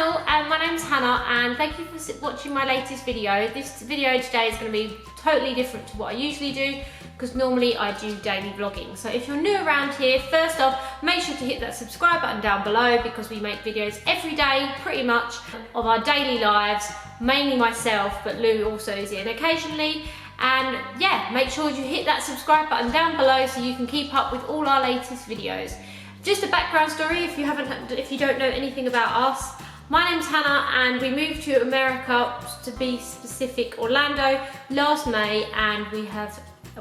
channel, my name's Hannah and thank you for watching my latest video. This video today is going to be totally different to what I usually do because normally I do daily vlogging. So if you're new around here, first off, make sure to hit that subscribe button down below because we make videos every day pretty much of our daily lives, mainly myself, but Lou also is in occasionally. And yeah, make sure you hit that subscribe button down below so you can keep up with all our latest videos. Just a background story if you don't know anything about us. My name's Hannah and we moved to America, to be specific Orlando, last May, and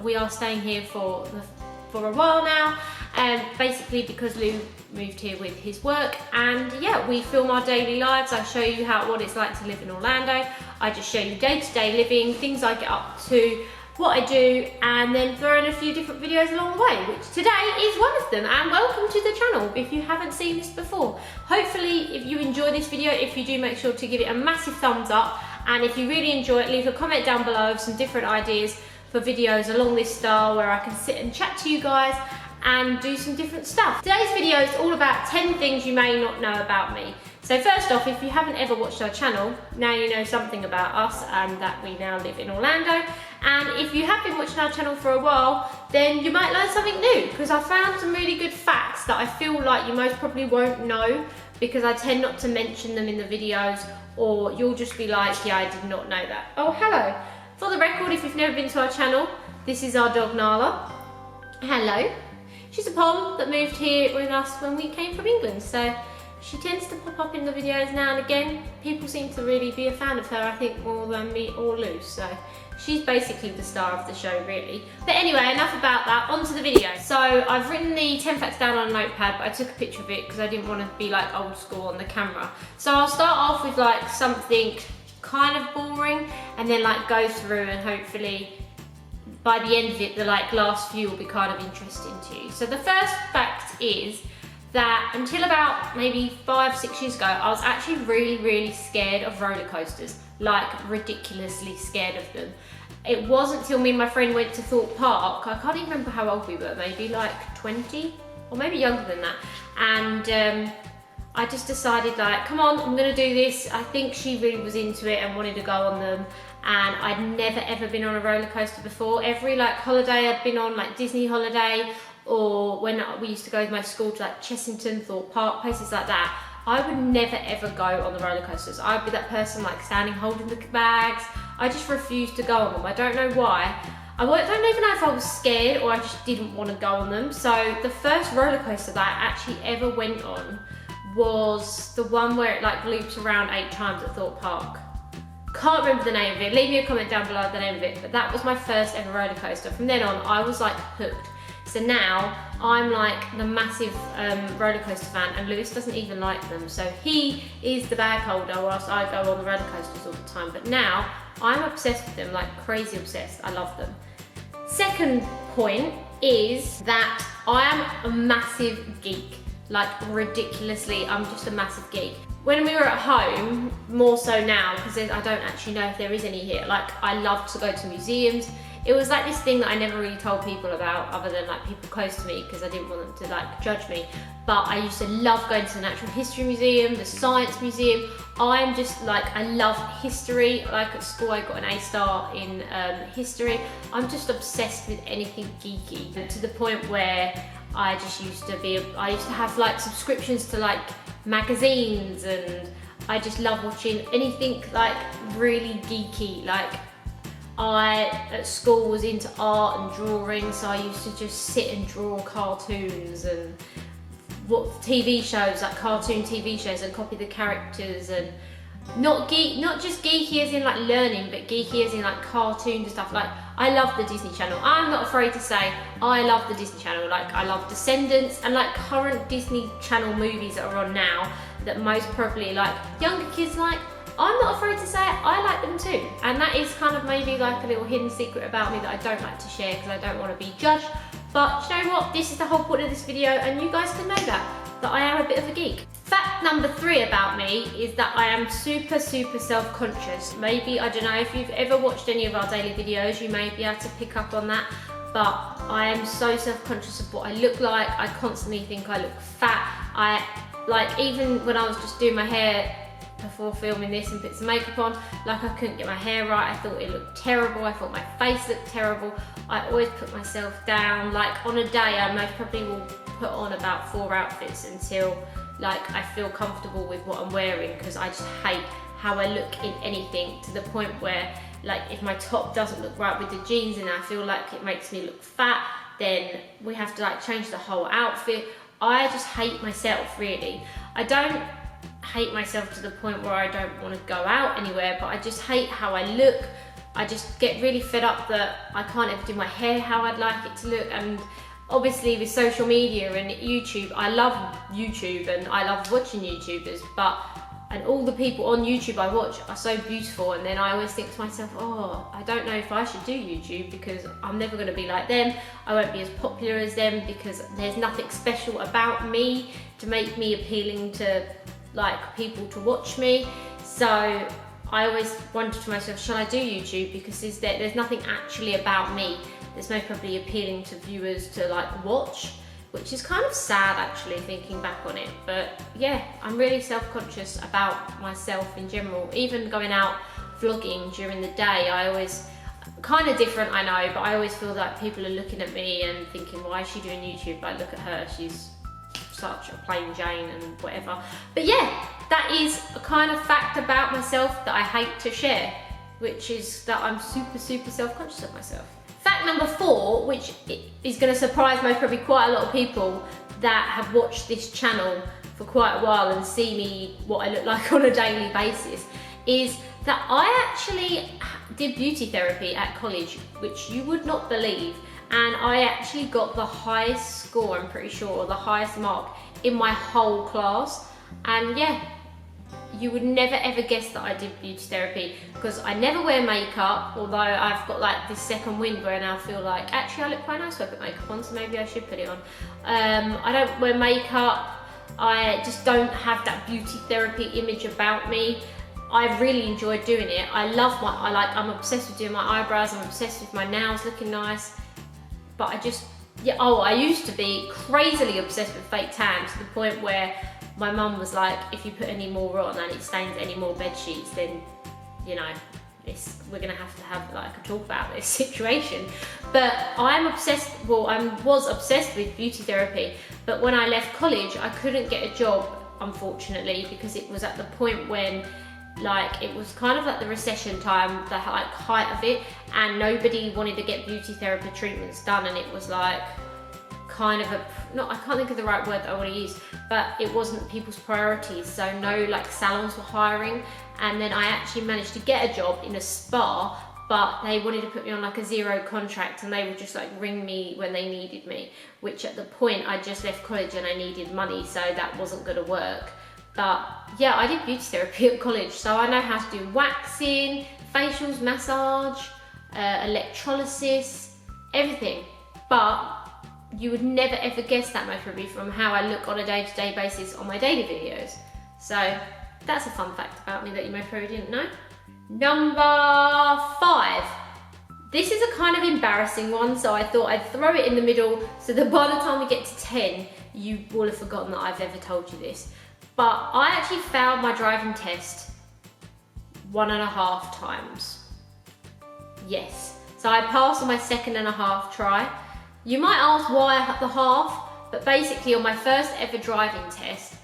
we are staying here for a while now, basically because Lou moved here with his work. And yeah, we film our daily lives. I show you what it's like to live in Orlando. I just show you day-to-day living, things I get up to, what I do, and then throw in a few different videos along the way, which today is one of them. And welcome to the channel if you haven't seen this before. Hopefully if you enjoy this video, if you do, make sure to give it a massive thumbs up, and if you really enjoy it, leave a comment down below of some different ideas for videos along this style where I can sit and chat to you guys and do some different stuff. Today's video is all about 10 things you may not know about me. So first off, if you haven't ever watched our channel, now you know something about us and that we now live in Orlando. And if you have been watching our channel for a while, then you might learn something new because I found some really good facts that I feel like you most probably won't know because I tend not to mention them in the videos, or you'll just be like, yeah, I did not know that. Oh, hello. For the record, if you've never been to our channel, this is our dog Nala. Hello. She's a pom that moved here with us when we came from England, so she tends to pop up in the videos now and again. People seem to really be a fan of her, I think, more than me or Lou, so she's basically the star of the show, really. But anyway, enough about that, on to the video. So I've written the 10 facts down on a notepad, but I took a picture of it because I didn't want to be like old school on the camera. So I'll start off with like something kind of boring and then like go through, and hopefully by the end of it, the like last few will be kind of interesting to you. So the first fact is that until about maybe 5-6 years ago, I was actually really scared of roller coasters, like ridiculously scared of them. It wasn't till me and my friend went to Thorpe Park, I can't even remember how old we were, maybe like 20 or maybe younger than that, and I just decided like, come on, I'm gonna do this. I think she really was into it and wanted to go on them, and I'd never ever been on a roller coaster before. Every like holiday I'd been on, like Disney holiday, or when we used to go with my school to like Chessington, Thorpe Park, places like that, I would never ever go on the roller coasters. I'd be that person like standing holding the bags. I just refused to go on them. I don't know why. I don't even know if I was scared or I just didn't want to go on them. So the first roller coaster that I actually ever went on was the one where it like loops around 8 times at Thorpe Park. Can't remember the name of it. Leave me a comment down below the name of it, but that was my first ever roller coaster. From then on, I was like hooked. So now I'm like the massive roller coaster fan, and Lewis doesn't even like them. So he is the bag holder whilst I go on the roller coasters all the time. But now I'm obsessed with them, like crazy obsessed. I love them. Second point is that I am a massive geek, like ridiculously, I'm just a massive geek. When we were at home, more so now, because I don't actually know if there is any here, like I love to go to museums. It was like this thing that I never really told people about, other than like people close to me, because I didn't want them to like judge me. But I used to love going to the Natural History Museum, the Science Museum. I'm just like, I love history. Like at school I got an A star in history. I'm just obsessed with anything geeky, to the point where I used to have like subscriptions to like magazines, and I just love watching anything like really geeky. Like I at school was into art and drawing, so I used to just sit and draw cartoons and what TV shows, like cartoon TV shows, and copy the characters, and not just geeky as in like learning, but geeky as in like cartoons and stuff. Like I love the Disney Channel. I'm not afraid to say I love the Disney Channel. Like I love Descendants and like current Disney Channel movies that are on now that most probably like younger kids like. I'm not afraid to say I like them too. And that is kind of maybe like a little hidden secret about me that I don't like to share because I don't want to be judged. But you know what? This is the whole point of this video, and you guys can know that I am a bit of a geek. Fact number 3 about me is that I am super self-conscious. Maybe, I don't know, if you've ever watched any of our daily videos, you may be able to pick up on that. But I am so self-conscious of what I look like. I constantly think I look fat. Like even when I was just doing my hair before filming this and put some makeup on. Like, I couldn't get my hair right, I thought it looked terrible, I thought my face looked terrible. I always put myself down. Like, on a day I most probably will put on about 4 outfits until like I feel comfortable with what I'm wearing, because I just hate how I look in anything, to the point where like if my top doesn't look right with the jeans and I feel like it makes me look fat, then we have to like change the whole outfit. I just hate myself, really. I don't hate myself to the point where I don't want to go out anywhere, but I just hate how I look. I just get really fed up that I can't ever do my hair how I'd like it to look. And obviously with social media and YouTube, I love YouTube and I love watching YouTubers, and all the people on YouTube I watch are so beautiful, and then I always think to myself, oh, I don't know if I should do YouTube, because I'm never going to be like them. I won't be as popular as them, because there's nothing special about me to make me appealing to like people to watch me. So I always wonder to myself, shall I do YouTube, because there's nothing actually about me that's most probably appealing to viewers to like watch, which is kind of sad actually thinking back on it. But yeah, I'm really self-conscious about myself in general. Even going out vlogging during the day, I always, kind of different I know, but I always feel like people are looking at me and thinking, why is she doing YouTube? Like, look at her, she's such a plain Jane and whatever. But yeah, that is a kind of fact about myself that I hate to share, which is that I'm super self-conscious of myself. Fact number 4, which is going to surprise most probably quite a lot of people that have watched this channel for quite a while and see me what I look like on a daily basis, is that I actually did beauty therapy at college, which you would not believe. And I actually got the highest score, I'm pretty sure, or the highest mark in my whole class. And yeah, you would never ever guess that I did beauty therapy, because I never wear makeup, although I've got like this second wind where I now feel like, actually I look quite nice when I put makeup on, so maybe I should put it on. I don't wear makeup, I just don't have that beauty therapy image about me. I really enjoyed doing it. I'm obsessed with doing my eyebrows, I'm obsessed with my nails looking nice. But I used to be crazily obsessed with fake tan, to the point where my mum was like, if you put any more on and it stains any more bed sheets, then, you know, we're gonna have to have like a talk about this situation. But I was obsessed with beauty therapy, but when I left college, I couldn't get a job, unfortunately, because it was at the point when like it was kind of like the recession time, the like height of it, and nobody wanted to get beauty therapy treatments done, and it was like kind of I can't think of the right word that I want to use, but it wasn't people's priorities, so no like salons were hiring. And then I actually managed to get a job in a spa, but they wanted to put me on like a 0 contract, and they would just like ring me when they needed me, which at the point I just left college and I needed money, so that wasn't going to work. But yeah, I did beauty therapy at college, so I know how to do waxing, facials, massage, electrolysis, everything. But you would never ever guess that much probably from how I look on a day-to-day basis on my daily videos. So that's a fun fact about me that you may probably didn't know. Number 5. This is a kind of embarrassing one, so I thought I'd throw it in the middle so that by the time we get to 10, you will have forgotten that I've ever told you this. But I actually failed my driving test 1.5 times. Yes. So I passed on my 2.5 try. You might ask why the half, but basically on my first ever driving test,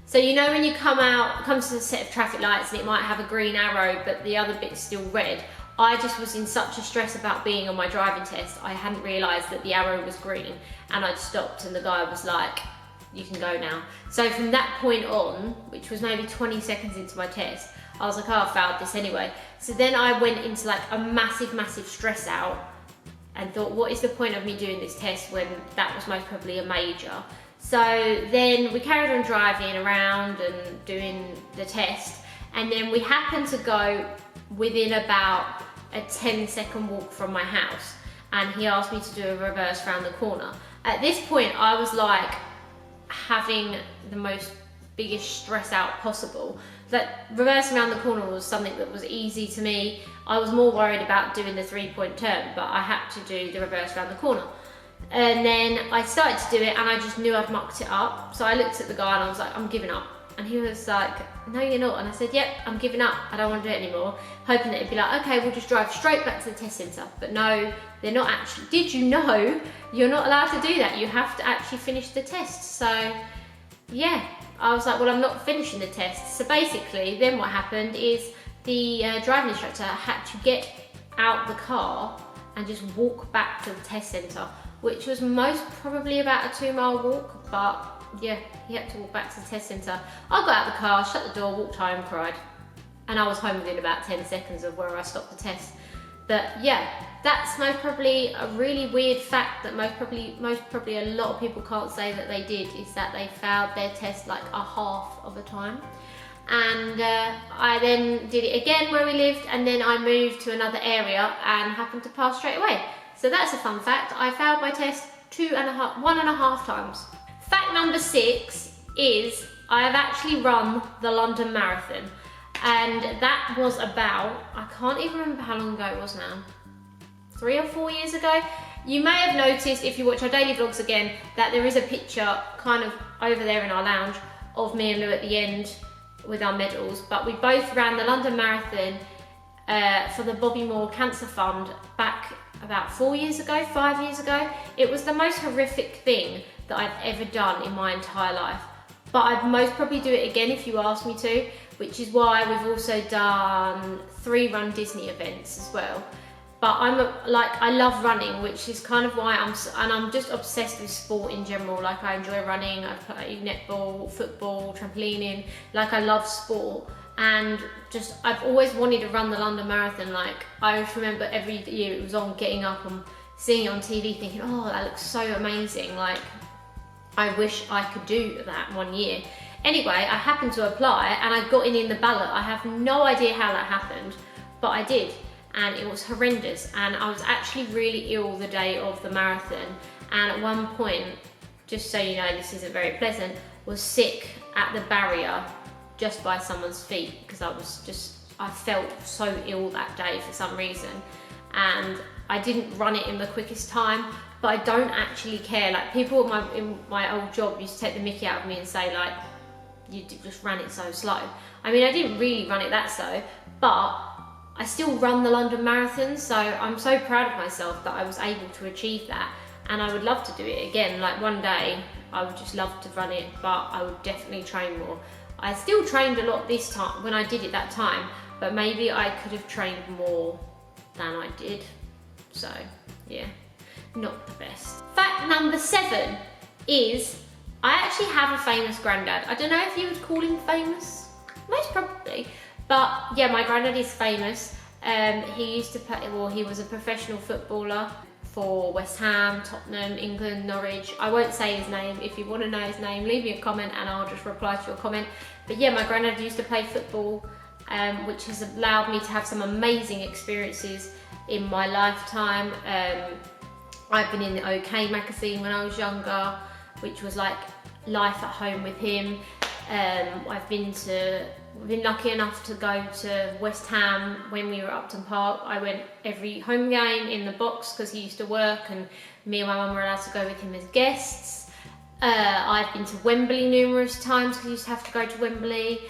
so you know when you come to the set of traffic lights and it might have a green arrow but the other bit's still red, I just was in such a stress about being on my driving test, I hadn't realised that the arrow was green, and I'd stopped and the guy was like, you can go now. So from that point on, which was maybe 20 seconds into my test, I was like, oh, I failed this anyway. So then I went into like a massive stress out and thought, what is the point of me doing this test when that was most probably a major? So then we carried on driving around and doing the test, and then we happened to go within about a 10-second walk from my house, and he asked me to do a reverse round the corner. At this point, I was like having the most biggest stress out possible. That reversing around the corner was something that was easy to me. I was more worried about doing the 3-point turn, but I had to do the reverse around the corner. And then I started to do it and I just knew I'd mucked it up. So I looked at the guy and I was like, I'm giving up. And he was like, no, you're not. And I said, yep, I'm giving up. I don't want to do it anymore. Hoping that it'd be like, okay, we'll just drive straight back to the test centre. But no, they're not actually. Did you know you're not allowed to do that? You have to actually finish the test. So yeah, I was like, well, I'm not finishing the test. So basically, then what happened is the driving instructor had to get out the car and just walk back to the test centre, which was most probably about a 2-mile walk, but yeah, he had to walk back to the test centre. I got out the car, shut the door, walked home, cried. And I was home within about 10 seconds of where I stopped the test. But yeah, that's most probably a really weird fact that most probably a lot of people can't say that they did, is that they failed their test like a half of the time. And I then did it again where we lived, and then I moved to another area and happened to pass straight away. So that's a fun fact. I failed my test 1.5 times. Fact number 6 is I have actually run the London Marathon, and that was about, I can't even remember how long ago it was now, 3 or 4 years ago. You may have noticed, if you watch our daily vlogs again, that there is a picture kind of over there in our lounge of me and Lou at the end with our medals, but we both ran the London Marathon for the Bobby Moore Cancer Fund back about 4 years ago, 5 years ago. It was the most horrific thing that I've ever done in my entire life, but I'd most probably do it again if you asked me to, which is why we've also done 3 Run Disney events as well. But I love running, which is kind of why I'm just obsessed with sport in general. Like, I enjoy running, I play netball, football, trampolining, like I love sport. And just, I've always wanted to run the London Marathon. Like, I just remember every year it was on, getting up and seeing it on TV thinking, oh, that looks so amazing. Like, I wish I could do that one year. Anyway, I happened to apply and I got in the ballot. I have no idea how that happened, but I did. And it was horrendous. And I was actually really ill the day of the marathon. And at one point, just so you know, this isn't very pleasant, was sick at the barrier just by someone's feet, because I felt so ill that day for some reason. And I didn't run it in the quickest time, but I don't actually care. Like, people in my old job used to take the mickey out of me and say, like, you just ran it so slow. I mean, I didn't really run it that slow, but I still run the London Marathon, so I'm so proud of myself that I was able to achieve that. And I would love to do it again. Like, one day, I would just love to run it, but I would definitely train more. I still trained a lot this time, when I did it that time, but maybe I could have trained more than I did. So, yeah, not the best. Fact number 7 is, I actually have a famous granddad. I don't know if you would call him famous, most probably, but yeah, my granddad is famous. He used to play, well, he was a professional footballer for West Ham, Tottenham, England, Norwich. I won't say his name. If you want to know his name, leave me a comment and I'll just reply to your comment. But yeah, my granddad used to play football, which has allowed me to have some amazing experiences in my lifetime. I've been in the OK magazine when I was younger, which was like life at home with him. I've been lucky enough to go to West Ham when we were at Upton Park. I went every home game in the box because he used to work, and me and my mum were allowed to go with him as guests. I've been to Wembley numerous times because I used to have to go to Wembley.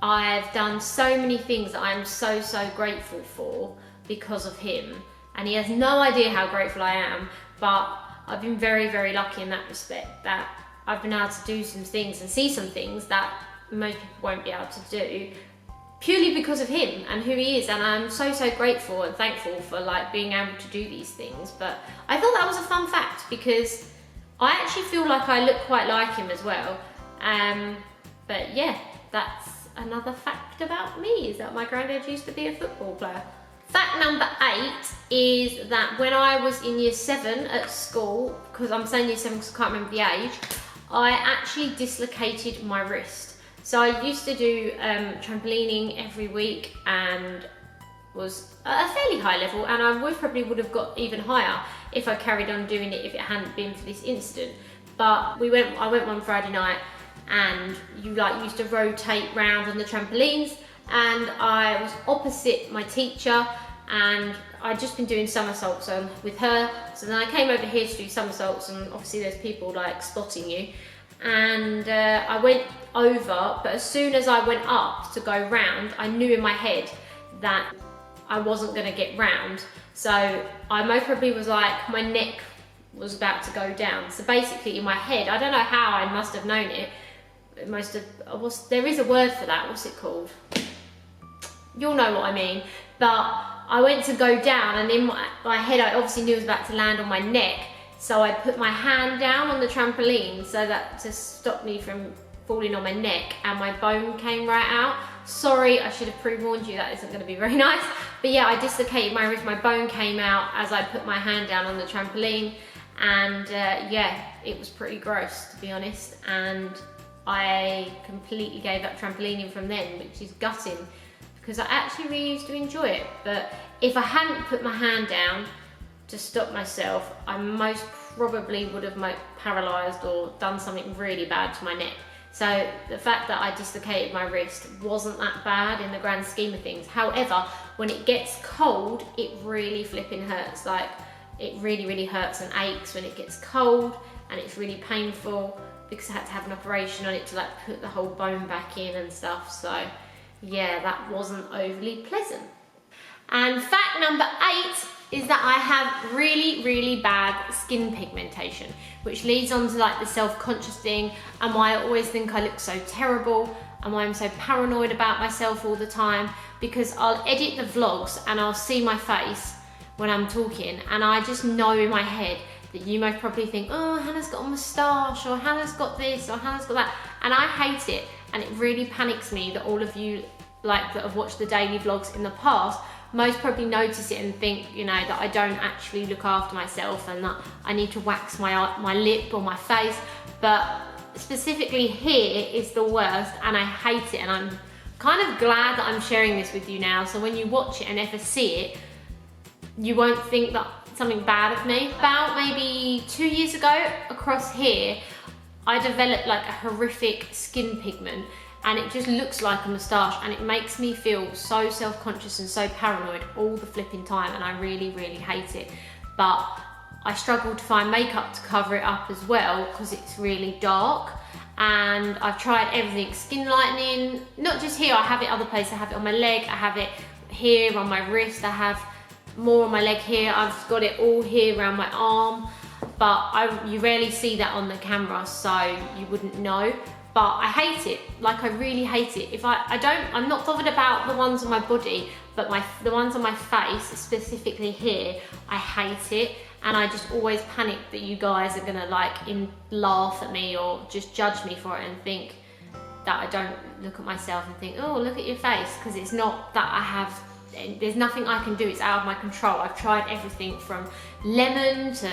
I've done so many things that I'm so grateful for because of him, and he has no idea how grateful I am, but I've been very lucky in that respect, that I've been able to do some things and see some things that most people won't be able to do, purely because of him and who he is. And I'm so grateful and thankful for like being able to do these things. But I thought that was a fun fact because I actually feel like I look quite like him as well. But yeah, that's another fact about me, is that my granddad used to be a football player. Fact number 8 is that when I was in year 7 at school, because I'm saying year 7 because I can't remember the age, I actually dislocated my wrist. So I used to do trampolining every week and was at a fairly high level, and I probably would have got even higher if I carried on doing it if it hadn't been for this incident. But I went one Friday night, and you like used to rotate round on the trampolines, and I was opposite my teacher, and I'd just been doing somersaults with her. So then I came over here to do somersaults, and obviously there's people like spotting you. and I went over, but as soon as I went up to go round, I knew in my head that I wasn't going to get round. So I most probably was like, my neck was about to go down. So basically in my head, I don't know how I must have known it. There is a word for that, what's it called? You'll know what I mean. But I went to go down, and in my head I obviously knew it was about to land on my neck. So I put my hand down on the trampoline so that to stop me from falling on my neck, and my bone came right out. Sorry, I should have pre-warned you, that isn't going to be very nice. But yeah, I dislocated my wrist, my bone came out as I put my hand down on the trampoline, and yeah, it was pretty gross, to be honest. And I completely gave up trampolining from then, which is gutting, because I actually really used to enjoy it. But if I hadn't put my hand down to stop myself, I most probably would have paralysed or done something really bad to my neck. So the fact that I dislocated my wrist wasn't that bad in the grand scheme of things. However, when it gets cold, it really flipping hurts. Like, it really, really hurts and aches when it gets cold, and it's really painful because I had to have an operation on it to like put the whole bone back in and stuff. So yeah, that wasn't overly pleasant. And fact number 8 is that I have really, really bad skin pigmentation, which leads on to like the self-conscious thing, and why I always think I look so terrible, and why I'm so paranoid about myself all the time, because I'll edit the vlogs and I'll see my face when I'm talking, and I just know in my head that you most probably think, oh, Hannah's got a moustache, or Hannah's got this, or Hannah's got that, and I hate it. And it really panics me that all of you like that have watched the daily vlogs in the past most probably notice it and think, you know, that I don't actually look after myself, and that I need to wax my lip or my face. But specifically here is the worst, and I hate it, and I'm kind of glad that I'm sharing this with you now, so when you watch it and ever see it, you won't think that something bad of me. About maybe 2 years ago, across here, I developed like a horrific skin pigment, and it just looks like a moustache, and it makes me feel so self-conscious and so paranoid all the flipping time, and I really, really hate it. But I struggle to find makeup to cover it up as well, because it's really dark, and I've tried everything, skin lightening, not just here, I have it other places. I have it on my leg, I have it here on my wrist, I have more on my leg here, I've got it all here around my arm, but you rarely see that on the camera, so you wouldn't know. But I hate it, like I really hate it. I'm not bothered about the ones on my body, but the ones on my face, specifically here, I hate it. And I just always panic that you guys are gonna laugh at me or just judge me for it and think that I don't look at myself and think, oh, look at your face, because it's not that there's nothing I can do, it's out of my control. I've tried everything from lemon to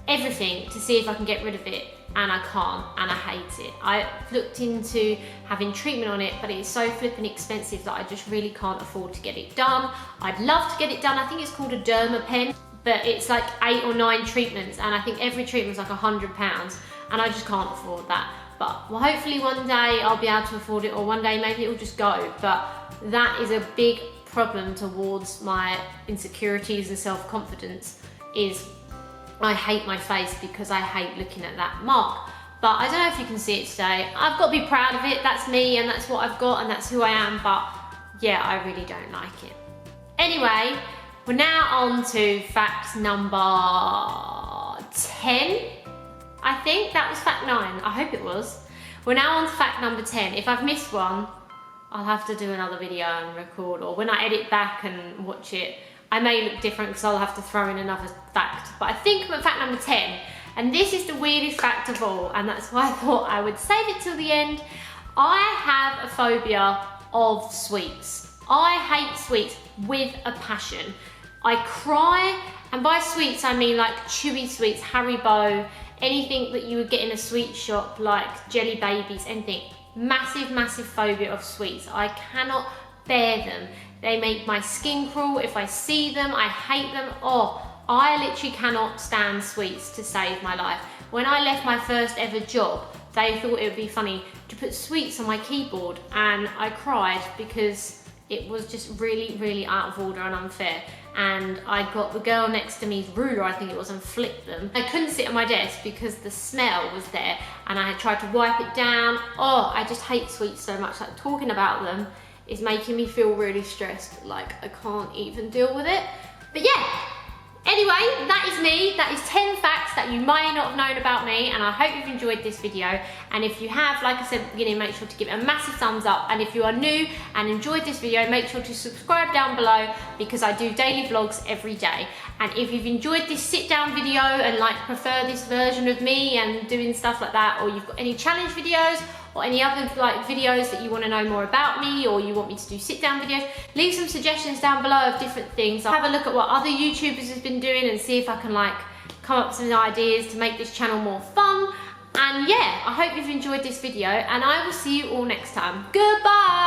everything to see if I can get rid of it, and I can't, and I hate it. I looked into having treatment on it, but it's so flipping expensive that I just really can't afford to get it done. I'd love to get it done. I think it's called a derma pen, but it's like 8 or 9 treatments, and I think every treatment's like £100, and I just can't afford that. But well, hopefully one day I'll be able to afford it, or one day maybe it'll just go. But that is a big problem towards my insecurities and self-confidence, is I hate my face because I hate looking at that mark. But I don't know if you can see it today. I've got to be proud of it. That's me, and that's what I've got, and that's who I am. But yeah, I really don't like it. Anyway, we're now on to fact number 10. I think that was fact 9. I hope it was. We're now on to fact number 10. If I've missed one, I'll have to do another video and record, or when I edit back and watch it, I may look different because I'll have to throw in another fact. But I think I'm at fact number 10, and this is the weirdest fact of all, and that's why I thought I would save it till the end. I have a phobia of sweets. I hate sweets with a passion. I cry, and by sweets I mean like chewy sweets, Haribo, anything that you would get in a sweet shop, like Jelly Babies, anything. Massive, massive phobia of sweets. I cannot bear them. They make my skin crawl. If I see them, I hate them. Oh, I literally cannot stand sweets to save my life. When I left my first ever job, they thought it would be funny to put sweets on my keyboard, and I cried because it was just really, really out of order and unfair. and I got the girl next to me's ruler, I think it was, and flipped them. I couldn't sit at my desk because the smell was there, and I had tried to wipe it down. Oh, I just hate sweets so much. Like, talking about them is making me feel really stressed. Like, I can't even deal with it. But yeah, anyway, that is me. That is 10 facts that you may not have known about me, and I hope you've enjoyed this video. And if you have, like I said at the beginning, make sure to give it a massive thumbs up. And if you are new and enjoyed this video, make sure to subscribe down below, because I do daily vlogs every day. And if you've enjoyed this sit down video and like prefer this version of me and doing stuff like that, or you've got any challenge videos or any other like videos that you want to know more about me, or you want me to do sit down videos, leave some suggestions down below of different things. I'll have a look at what other YouTubers have been doing and see if I can like come up with some ideas to make this channel more fun. And yeah, I hope you've enjoyed this video, and I will see you all next time. Goodbye!